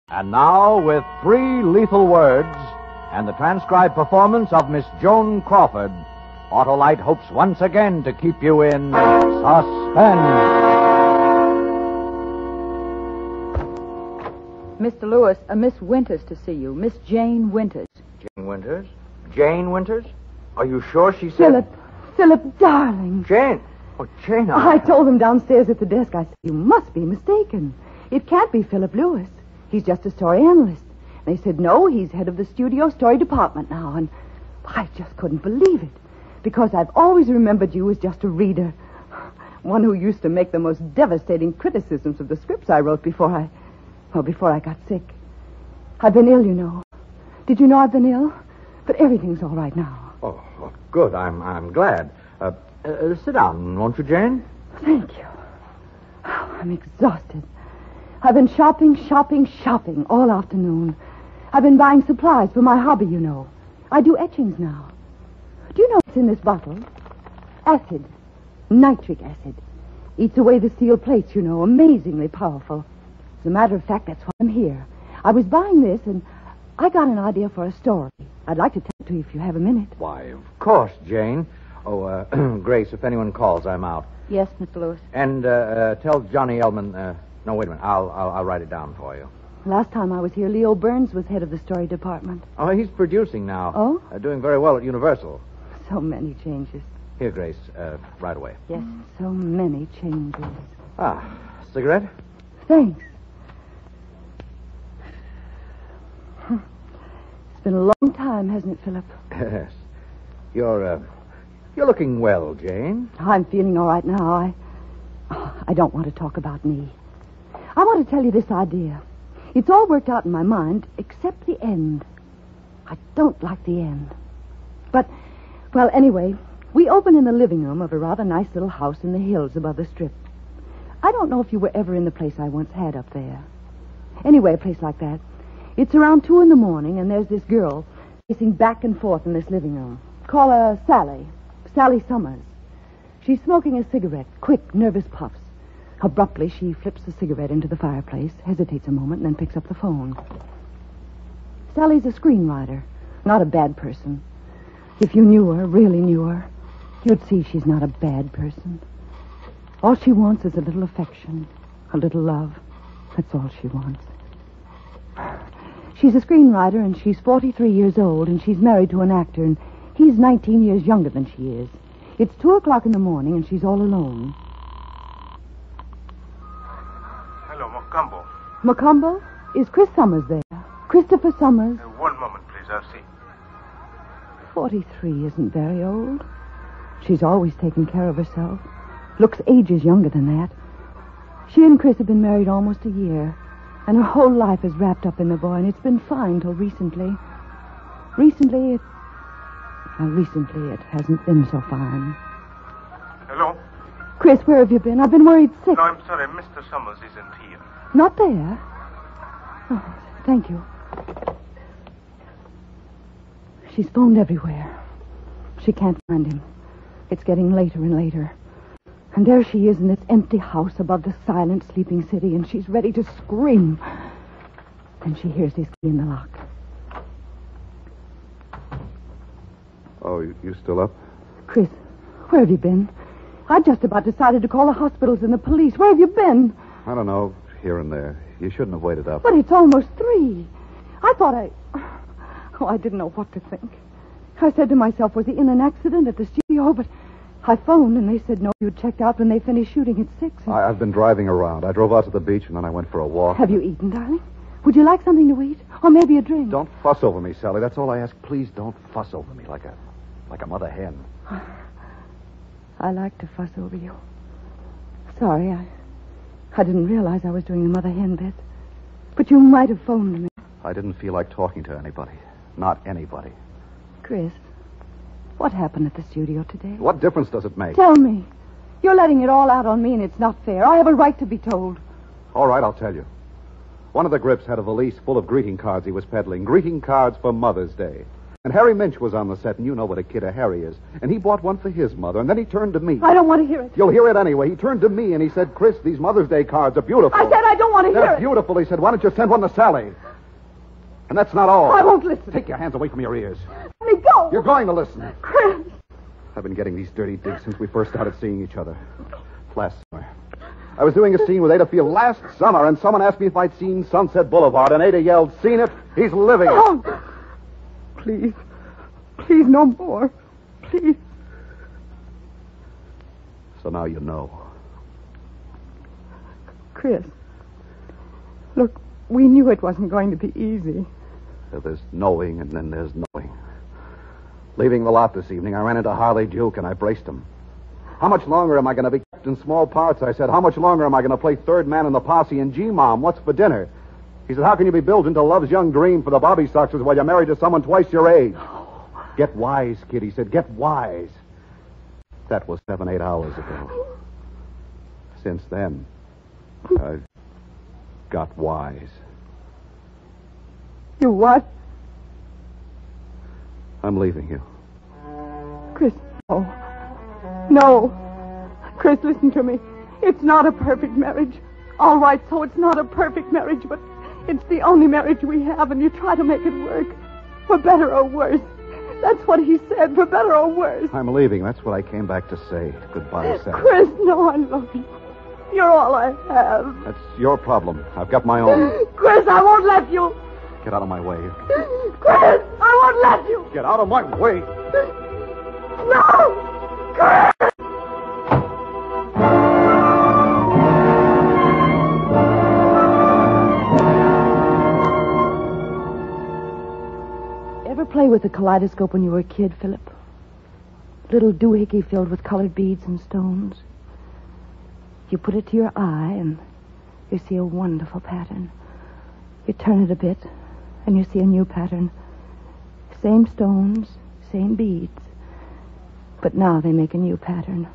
And now, with 3 lethal words and the transcribed performance of Miss Joan Crawford, Autolite hopes once again to keep you in suspense. Mr. Lewis, Miss Winters to see you. Miss Jane Winters. Jane Winters? Jane Winters? Are you sure she said... Philip, darling. Jane? Oh, Jane, I told them downstairs at the desk. I said, you must be mistaken. It can't be Philip Lewis. He's just a story analyst. They said, no, he's head of the studio story department now. And I just couldn't believe it. Because I've always remembered you as just a reader. One who used to make the most devastating criticisms of the scripts I wrote before I got sick. I've been ill, you know. Did you know I've been ill? But everything's all right now. Oh, good. I'm glad. Sit down, won't you, Jane? Thank you. Oh, I'm exhausted. I've been shopping all afternoon. I've been buying supplies for my hobby, you know. I do etchings now. Do you know what's in this bottle? Acid. Nitric acid. Eats away the steel plates, you know. Amazingly powerful. As a matter of fact, that's why I'm here. I was buying this, and I got an idea for a story. I'd like to tell it to you if you have a minute. Why, of course, Jane. Oh, Grace, if anyone calls, I'm out. Yes, Mr. Lewis. And tell Johnny Ellman... no, wait a minute. I'll write it down for you. Last time I was here, Leo Burns was head of the story department. Oh, he's producing now. Oh? Doing very well at Universal. So many changes. Here, Grace, right away. Yes. So many changes. Cigarette? Thanks. It's been a long time, hasn't it, Philip? Yes. You're looking well, Jane. I'm feeling all right now. I don't want to talk about me. I want to tell you this idea. It's all worked out in my mind, except the end. I don't like the end. But, well, anyway, we open in the living room of a rather nice little house in the hills above the Strip. I don't know if you were ever in the place I once had up there. Anyway, a place like that. It's around 2 a.m, and there's this girl pacing back and forth in this living room. Call her Sally. Sally Summers. She's smoking a cigarette, quick, nervous puffs. Abruptly, she flips the cigarette into the fireplace, hesitates a moment, and then picks up the phone. Sally's a screenwriter, not a bad person. If you knew her, really knew her, you'd see she's not a bad person. All she wants is a little affection, a little love. That's all she wants. She's a screenwriter, and she's 43 years old, and she's married to an actor, and he's 19 years younger than she is. It's 2 o'clock in the morning, and she's all alone. Hello, Macombo. Macombo? Is Chris Summers there? Christopher Summers? One moment, please. I'll see. 43 isn't very old. She's always taken care of herself. Looks ages younger than that. She and Chris have been married almost a year, and her whole life is wrapped up in the boy, and it's been fine till recently. Recently, it hasn't been so fine. Hello? Chris, where have you been? I've been worried sick. No, I'm sorry. Mr. Summers isn't here. Not there? Oh, thank you. She's phoned everywhere. She can't find him. It's getting later and later. And there she is in this empty house above the silent, sleeping city, and she's ready to scream. Then she hears his key in the lock. Oh, you still up? Chris, where have you been? I just about decided to call the hospitals and the police. Where have you been? I don't know, here and there. You shouldn't have waited up. But it's almost 3. I thought I didn't know what to think. I said to myself, was he in an accident at the studio? But I phoned, and they said no, you'd checked out when they finished shooting at 6. I've been driving around. I drove out to the beach, and then I went for a walk. Have you eaten, darling? Would you like something to eat? Or maybe a drink? Don't fuss over me, Sally. That's all I ask. Please don't fuss over me like a mother hen. I like to fuss over you. Sorry, I didn't realize I was doing the mother hen bit. But you might have phoned me. I didn't feel like talking to anybody. Not anybody. Chris, what happened at the studio today? What difference does it make? Tell me. You're letting it all out on me, and it's not fair. I have a right to be told. All right, I'll tell you. One of the grips had a valise full of greeting cards he was peddling. Greeting cards for Mother's Day. And Harry Minch was on the set, and you know what a kid a Harry is. And he bought one for his mother, and then he turned to me. I don't want to hear it. You'll hear it anyway. He turned to me, and he said, Chris, these Mother's Day cards are beautiful. I said I don't want to hear They're it. beautiful. He said, why don't you send one to Sally? And that's not all. I won't listen. Take your hands away from your ears. Let me go. You're going to listen. Chris. I've been getting these dirty digs since we first started seeing each other. Last summer. I was doing a scene with Ada Field last summer, and someone asked me if I'd seen Sunset Boulevard, and Ada yelled, seen it? He's living it. Oh. Please. Please, no more. Please. So now you know. Chris. Look, we knew it wasn't going to be easy. There's knowing, and then there's knowing. Leaving the lot this evening, I ran into Harley Duke, and I braced him. How much longer am I going to be kept in small parts? I said, how much longer am I going to play third man in the posse and G-Mom? What's for dinner? He said, how can you be billed into Love's Young Dream for the Bobby Soxers while you're married to someone twice your age? Get wise, kid, he said. Get wise. That was 7-8 hours ago. Since then, I've got wise. You what? I'm leaving you. Chris, no. No. Chris, listen to me. It's not a perfect marriage. All right, so it's not a perfect marriage, but it's the only marriage we have, and you try to make it work. For better or worse. That's what he said, for better or worse. I'm leaving. That's what I came back to say. Goodbye, Sally. Chris, no, I love you. You're all I have. That's your problem. I've got my own. Chris, I won't let you. Get out of my way. Chris, I won't let you. Get out of my way. No! Chris! Ever play with a kaleidoscope when you were a kid, Philip? Little doohickey filled with colored beads and stones. You put it to your eye and you see a wonderful pattern. You turn it a bit and you see a new pattern. Same stones, same beads. But now they make a new pattern.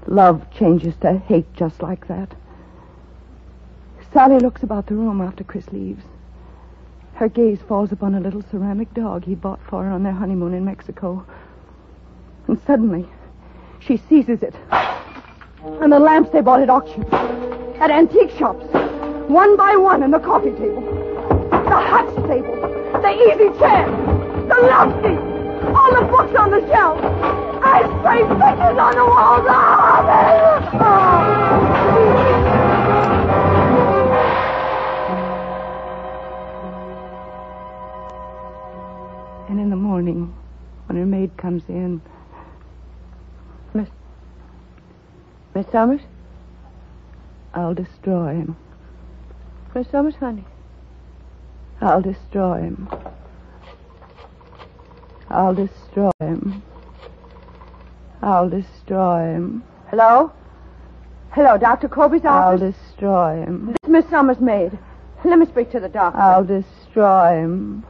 Love changes to hate just like that. Sally looks about the room after Chris leaves. Her gaze falls upon a little ceramic dog he bought for her on their honeymoon in Mexico. And suddenly, she seizes it. And the lamps they bought at auction. At antique shops. One by one, and the coffee table. The hutch table. The easy chair. The love seat. All the books on the shelf. Ice cream pictures on the walls. And in the morning, when her maid comes in... Miss Summers? I'll destroy him. Miss Summers, honey? I'll destroy him. I'll destroy him. I'll destroy him. Hello? Hello, Dr. Colby's office? I'll destroy him. This is Miss Summers' maid. Let me speak to the doctor. I'll destroy him.